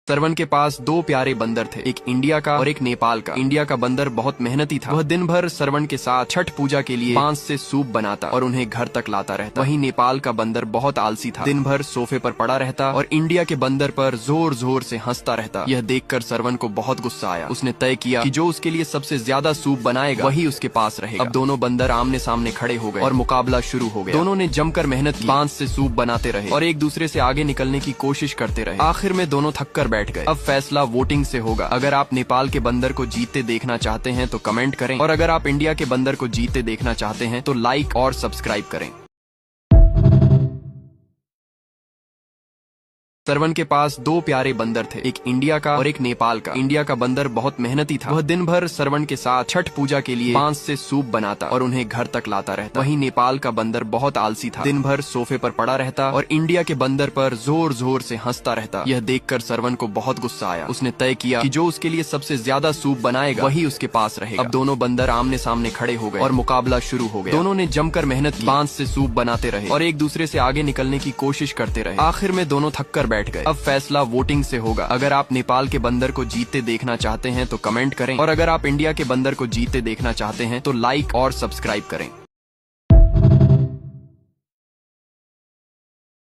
सरवन के पास दो प्यारे बंदर थे, एक इंडिया का और एक नेपाल का। इंडिया का बंदर बहुत मेहनती था। वह दिन भर सरवन के साथ छठ पूजा के लिए बांस से सूप बनाता और उन्हें घर तक लाता रहता। वहीं नेपाल का बंदर बहुत आलसी था, दिन भर सोफे पर पड़ा रहता और इंडिया के बंदर पर जोर जोर से हंसता रहता। यह देखकर सरवन को बहुत गुस्सा आया। उसने तय किया कि जो उसके लिए सबसे ज्यादा सूप बनाएगा वही उसके पास रहेगा। अब दोनों बंदर आमने सामने खड़े हो गए और मुकाबला शुरू हो गया। दोनों ने जमकर मेहनत की, बांस से सूप बनाते रहे और एक दूसरे से आगे निकलने की कोशिश करते रहे। आखिर में दोनों थक कर बैठ गए। अब फैसला वोटिंग से होगा। अगर आप नेपाल के बंदर को जीतते देखना चाहते हैं तो कमेंट करें और अगर आप इंडिया के बंदर को जीतते देखना चाहते हैं तो लाइक और सब्सक्राइब करें। सरवन के पास दो प्यारे बंदर थे, एक इंडिया का और एक नेपाल का। इंडिया का बंदर बहुत मेहनती था। वह दिन भर सरवन के साथ छठ पूजा के लिए बांस से सूप बनाता और उन्हें घर तक लाता रहता। वहीं नेपाल का बंदर बहुत आलसी था, दिन भर सोफे पर पड़ा रहता और इंडिया के बंदर पर जोर जोर से हंसता रहता। यह देखकर सरवन को बहुत गुस्सा आया। उसने तय किया कि जो उसके लिए सबसे ज्यादा सूप बनाएगा वही उसके पास रहेगा। अब दोनों बंदर आमने सामने खड़े हो गए और मुकाबला शुरू हो गया। दोनों ने जमकर मेहनत की, बांस से सूप बनाते रहे और एक दूसरे से आगे निकलने की कोशिश करते रहे। आखिर में दोनों थक कर बैठ गए। अब फैसला वोटिंग से होगा। अगर आप नेपाल के बंदर को जीतते देखना चाहते हैं तो कमेंट करें और अगर आप इंडिया के बंदर को जीतते देखना चाहते हैं तो लाइक और सब्सक्राइब करें।